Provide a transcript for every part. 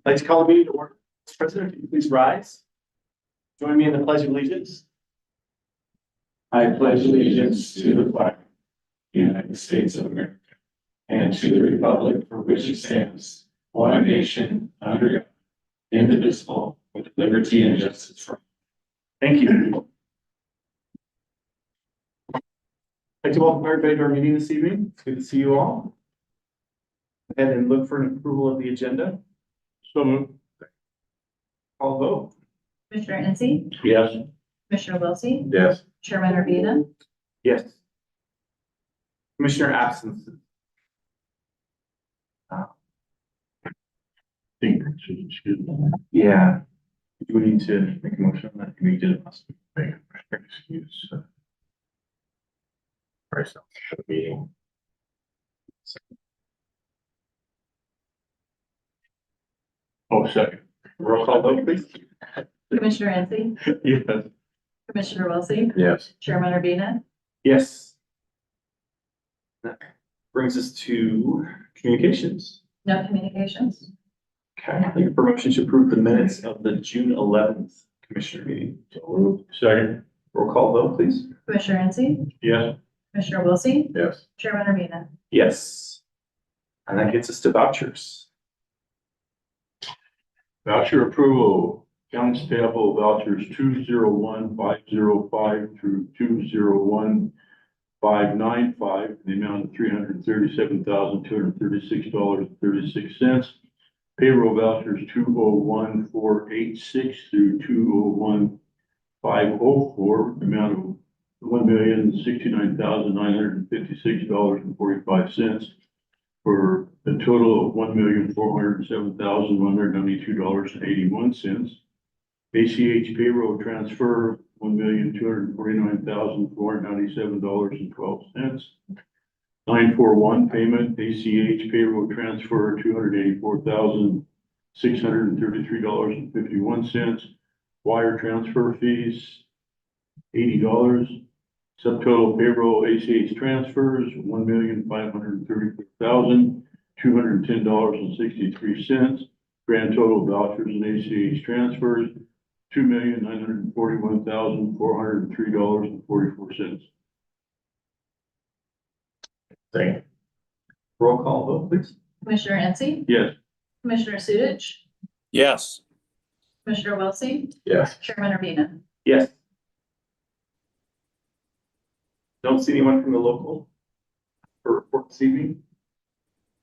I'd like to call the meeting to order. Mr. President, if you please rise. Join me in the Pledge of Allegiance. I pledge allegiance to the flag of the United States of America and to the republic for which it stands, one nation, under God, indivisible, with liberty and justice for all. Thank you. I'd like to welcome everybody to our meeting this evening. It's good to see you all. Go ahead and look for an approval of the agenda. So moved. Call vote. Commissioner Ensey, Yes. Commissioner Wiltie, Yes. Chairman Urbina, Yes. Commissioner absences. Yeah. Do we need to make a motion on that? We did it last week. Excuse. Myself for the meeting. Oh, second. Roll call vote, please. Commissioner Ensey, Yes. Commissioner Wiltie, Yes. Chairman Urbina, Yes. That brings us to communications. no communications. Okay, I think a motion to approve the minutes of the June 11th commissioner meeting. Second. Roll call vote, please. Commissioner Ensey, Yes. Commissioner Wiltie, Yes. Chairman Urbina, Yes. And that gets us to vouchers. Voucher approval, accounts payable vouchers 201-505 through 201-595, the amount of $337,236.36. Payroll vouchers 201-486 through 201-504, the amount of $1,069,956.45. For a total of $1,407,192.81. ACH payroll transfer, $1,249,497.12. 941 payment, ACH payroll transfer, $284,633.51. Wire transfer fees, $80. Subtotal payroll ACH transfers, $1,534,210.63. Grand total vouchers and ACH transfers, $2,941,403.44. Second. Roll call vote, please. Commissioner Ensey, Yes. Commissioner Sudich, Yes. Commissioner Wiltie, Yes. Chairman Urbina. Yes. Don't see anyone from the local for report this evening.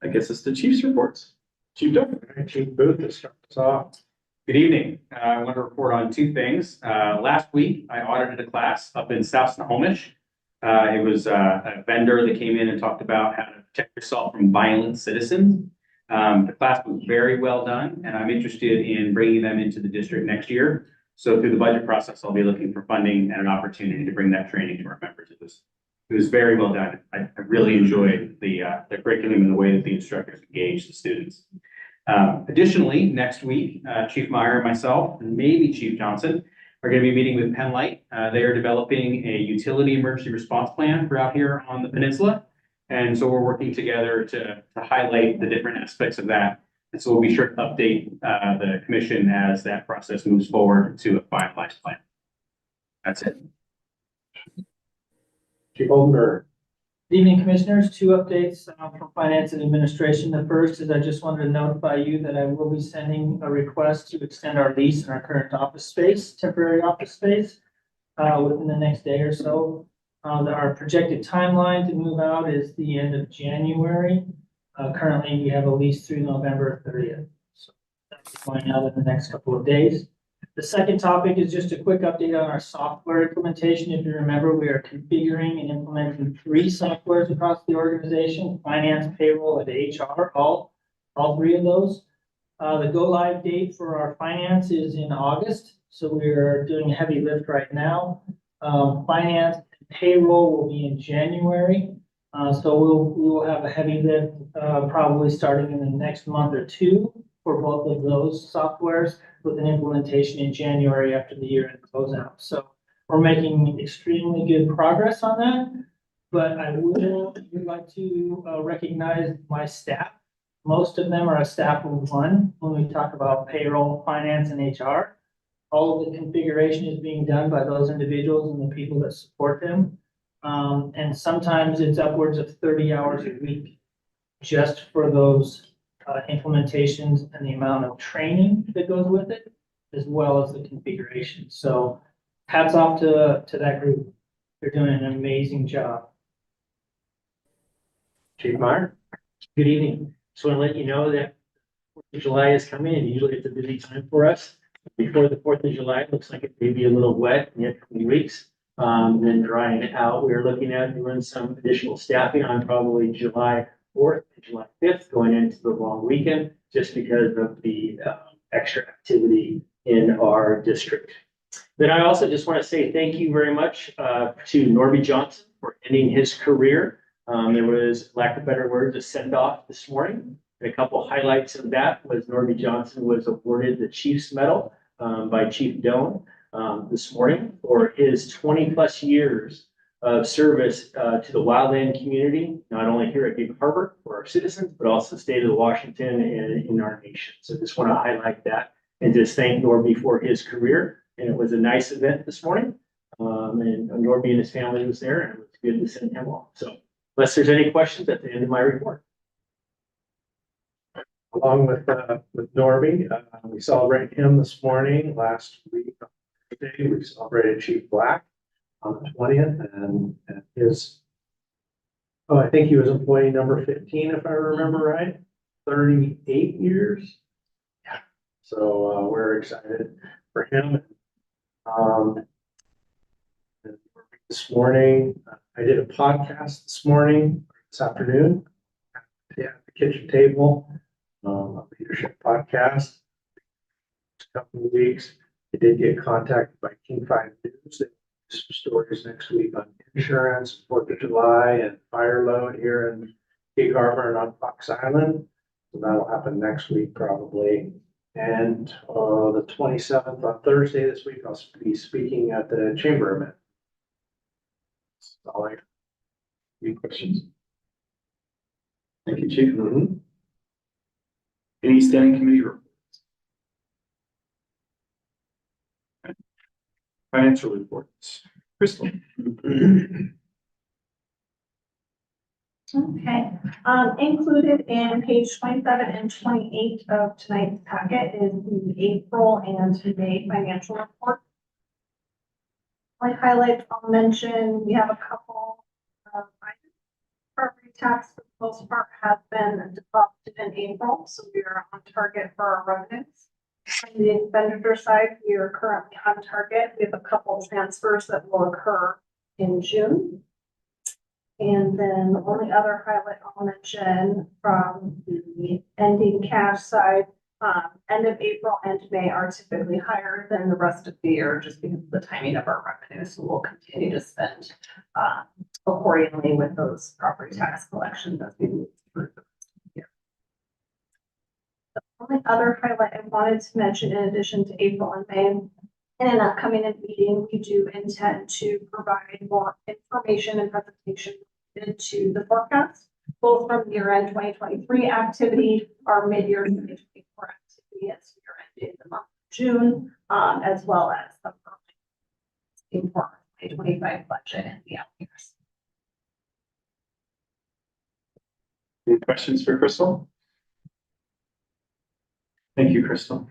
I guess it's the chief's reports. Chief Doug. Chief Booth, to start us off. Good evening. I want to report on two things. Last week, I audited a class up in South Snohomish. It was a vendor that came in and talked about how to protect yourself from violent citizens. The class was very well done, and I'm interested in bringing them into the district next year. So through the budget process, I'll be looking for funding and an opportunity to bring that training to our members. It was very well done. I really enjoyed the curriculum and the way that the instructors engaged the students. Additionally, next week, Chief Meyer and myself, and maybe Chief Johnson, are going to be meeting with Penlight. They are developing a utility emergency response plan for out here on the peninsula. And so we're working together to highlight the different aspects of that. And so we'll be sure to update the commission as that process moves forward to a finalized plan. That's it. Chief Oldenburg. Good evening, Commissioners. Two updates from Finance and Administration. The first is I just wanted to notify you that I will be sending a request to extend our lease in our current office space, temporary office space, within the next day or so. Our projected timeline to move out is the end of January. Currently, we have a lease through November 30th. So that's going out in the next couple of days. The second topic is just a quick update on our software implementation. If you remember, we are configuring and implementing 3 softwares across the organization: finance, payroll, and HR, all 3 of those. The go live date for our finance is in August. So we're doing a heavy lift right now. Finance and payroll will be in January. So we will have a heavy lift, probably starting in the next month or 2 for both of those softwares, with an implementation in January after the year-end closeout. So we're making extremely good progress on that. But I would like to recognize my staff Most of them are a staff of one when we talk about payroll, finance, and HR. All of the configuration is being done by those individuals and the people that support them. And sometimes it's upwards of 30 hours a week just for those implementations and the amount of training that goes with it, as well as the configuration. So hats off to that group. They're doing an amazing job. Chief Meyer, good evening. Just want to let you know that 4th of July is coming, and usually it's a busy time for us. Before the 4th of July, it looks like it may be a little wet in a couple of weeks, then drying out. We're looking at doing some additional staffing on probably July 4th and July 5th, going into the long weekend, just because of the extra activity in our district. Then I also just want to say thank you very much to Norby Johnson for ending his career. There was, lack of better words, a send-off this morning. And a couple highlights of that was Norby Johnson was awarded the Chiefs Medal by Chief Doan this morning for his 20+ years of service to the wildland community, not only here at Gig Harbor for our citizens, but also the state of Washington and in our nation. So just want to highlight that and just thank Norby for his career. And it was a nice event this morning. And Norby and his family was there, and it was good to send him off. So unless there's any questions at the end of my report. Along with Norby, we celebrated him this morning. Last week, on Thursday, we celebrated Chief Black on the 20th, and his, I think he was employee number 15, if I remember right, 38 years. Yeah. So we're excited for him. And this morning, I did a podcast this afternoon, yeah, at the kitchen table. A leadership podcast. A couple of weeks, I did get contacted by King 5 News. They have some stories next week on insurance, 4th of July, and fire load here in Gig Harbor and on Fox Island. So that'll happen next week probably. And the 27th on Thursday this week, I'll be speaking at the chamber event. That's all I got. Any questions? Thank you, Chief. Any standing committee reports? Financial reports. Crystal. Okay, included in page 27 and 28 of tonight's packet is the April and May financial report. Like highlights, I'll mention, we have a couple of items. Property tax for the most part has been deposited in April, so we are on target for our revenues. On the expenditure side, we are currently on target. We have a couple of transfers that will occur in June. And then the only other highlight I'll mention from the ending cash side, end of April and May are typically higher than the rest of the year just because of the timing of our revenue. So we'll continue to spend accordingly with those property tax collections as we move through the rest of the year. The only other highlight I wanted to mention in addition to April and May, in an upcoming meeting, we do intend to provide more information and presentation related to the forecast, both from year-end 2023 activity, our mid-year 2024 activity as year-end in the month of June, as well as the for 2025 budget and the out years. Any questions for Crystal? Thank you, Crystal.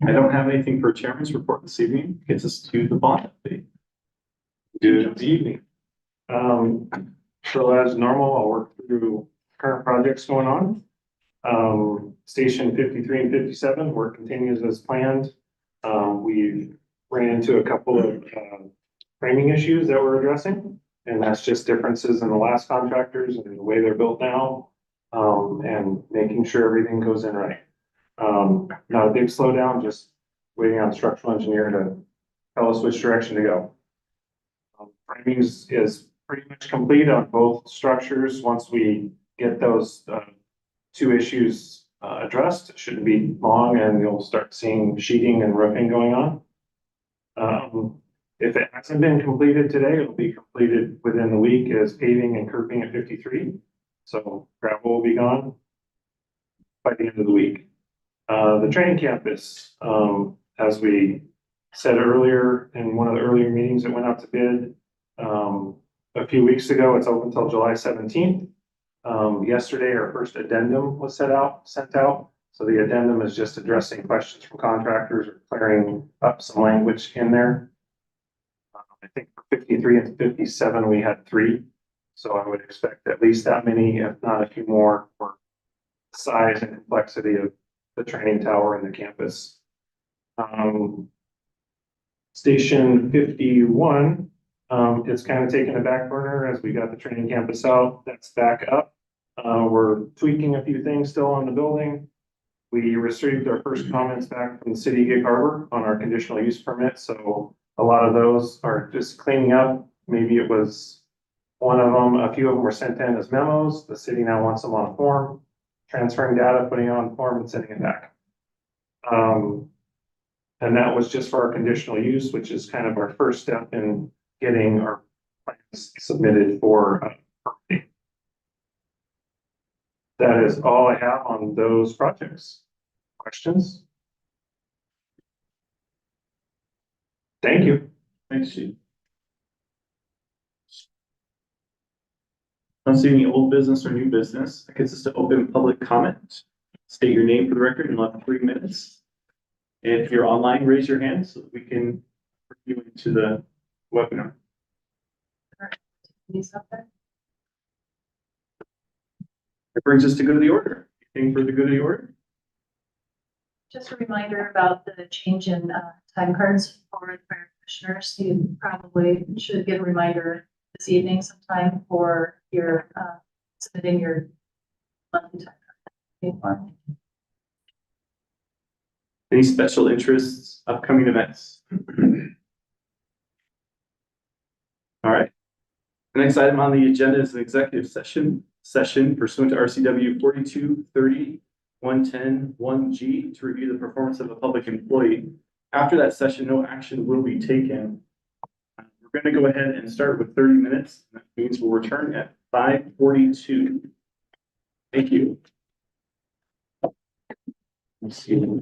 I don't have anything for chairman's report this evening. Gets us to the bond update. Good evening. So as normal, I'll work through current projects going on. Station 53 and 57, work continues as planned. We ran into a couple of framing issues that we're addressing, and that's just differences in the last contractors and the way they're built now, and making sure everything goes in right. Not a big slowdown, just waiting on the structural engineer to tell us which direction to go. Framing is pretty much complete on both structures. Once we get those two issues addressed, it shouldn't be long and you'll start seeing sheeting and roofing going on. If it hasn't been completed today, it'll be completed within the week as paving and curbing at 53. So gravel will be gone by the end of the week. The training campus, as we said earlier in one of the earlier meetings that went out to bid, a few weeks ago, it's open until July 17th. Yesterday, our first addendum was sent out. So the addendum is just addressing questions from contractors or clearing up some language in there. I think for 53 and 57, we had 3. So I would expect at least that many, if not a few more, for the size and complexity of the training tower and the campus. Station 51, it's kind of taken a back burner as we got the training campus out. That's back up. We're tweaking a few things still on the building. We received our first comments back from the city of Gig Harbor on our conditional use permit. So a lot of those are just cleaning up. Maybe it was one of them, a few of them were sent in as memos. The city now wants them on a form, transferring data, putting it on the form and sending it back. And that was just for our conditional use, which is kind of our first step in getting our plans submitted for permitting. That is all I have on those projects. Questions? Thank you. Thanks, Chief. Don't see any old business or new business. That gets us to open public comment. State your name for the record in less 3 minutes. And if you're online, raise your hand so that we can bring you into the webinar. These up there. That brings us to good of the order. Anything for the good of the order? Just a reminder about the change in time cards for the fire commissioners. You probably should get a reminder this evening sometime for your submitting your monthly time card. Any special interests, upcoming events? All right. The next item on the agenda is an executive session pursuant to RCW 4230-110-1G to review the performance of a public employee. After that session, no action will be taken. We're going to go ahead and start with 30 minutes. That means we'll return at 5:42. Thank you. Let's see.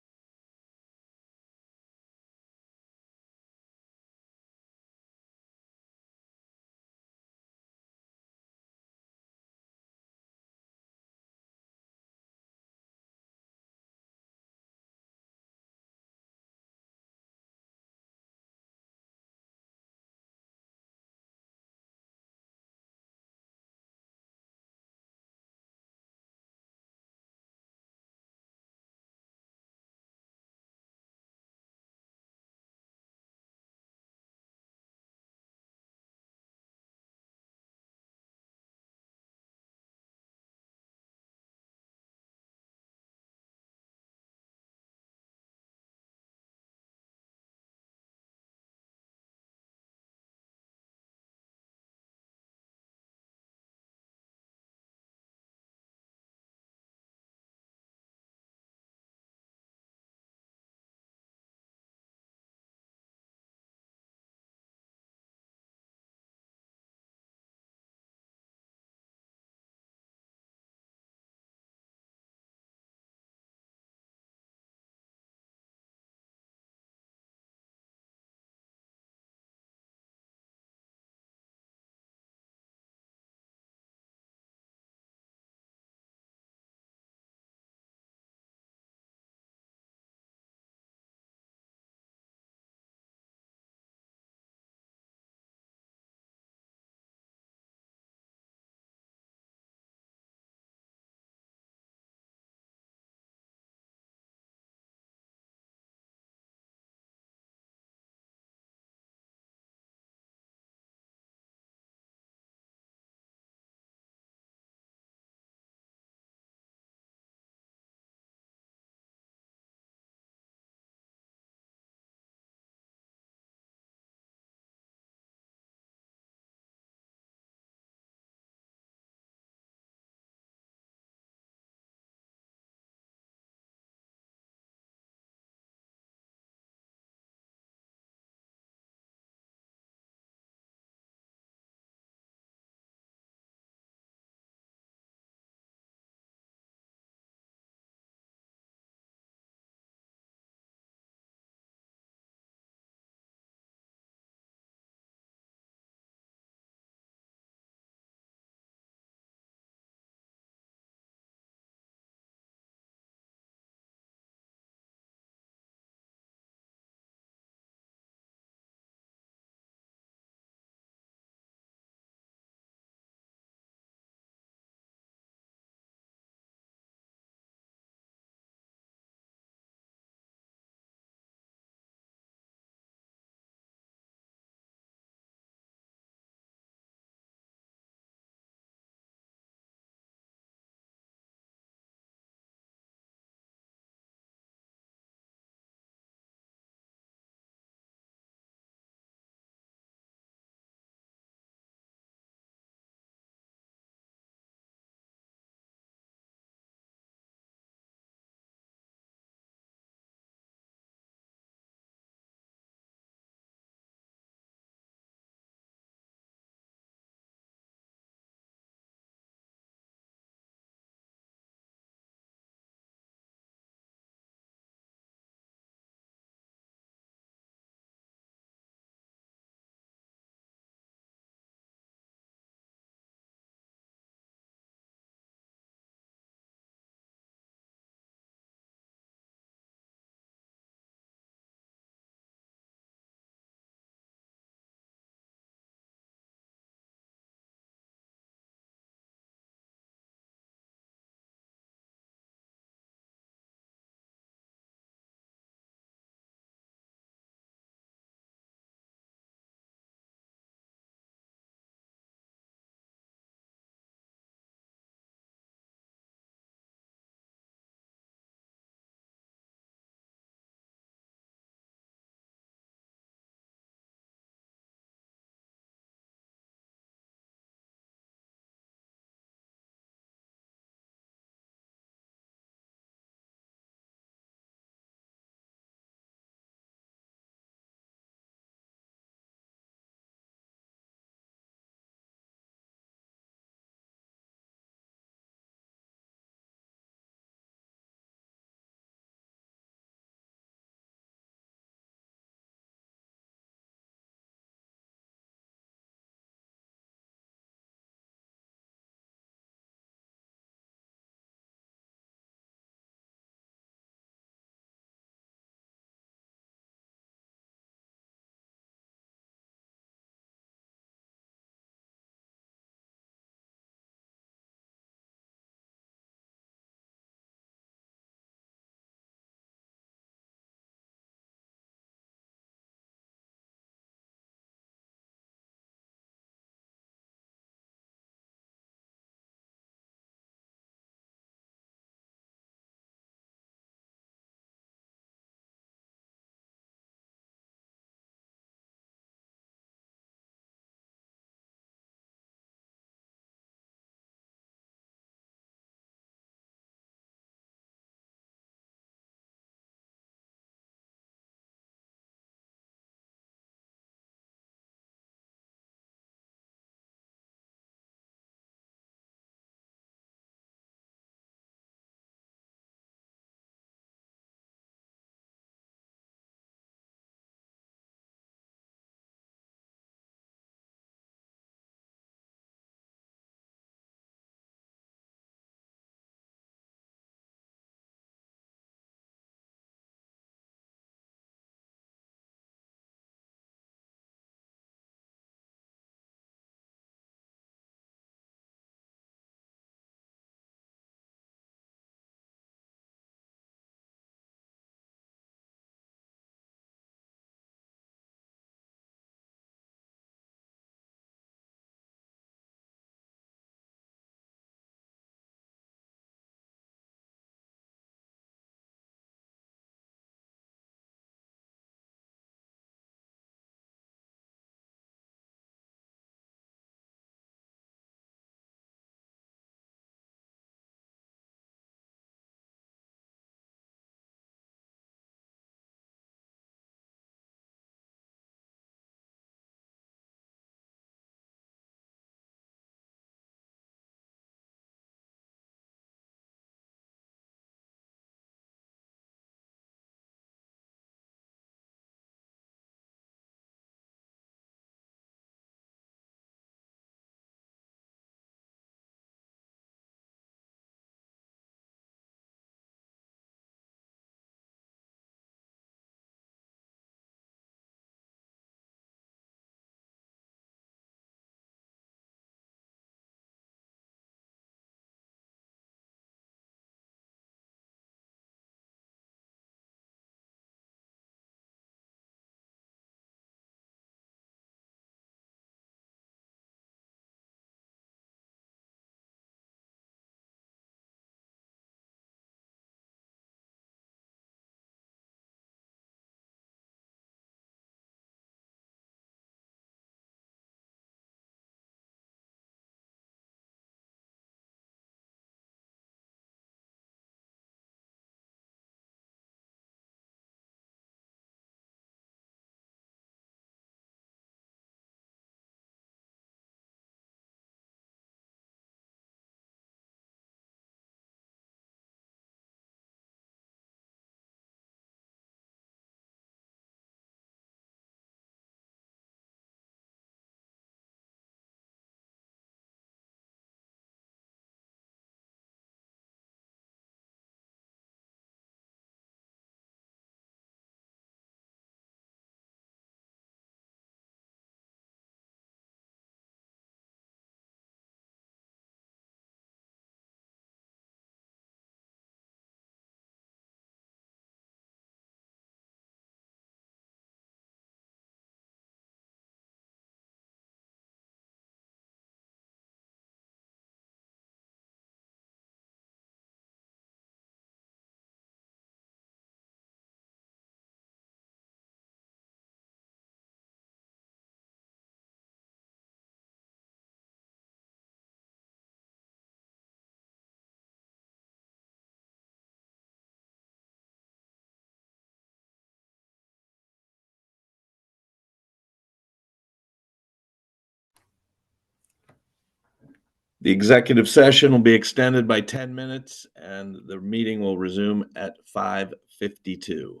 The executive session will be extended by 10 minutes and the meeting will resume at 5:52.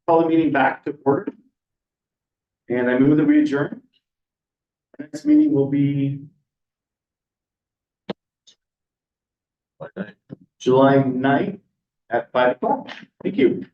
Call the meeting back to order. And I move that we adjourn. Our next meeting will be July 9th at 5 o'clock. Thank you.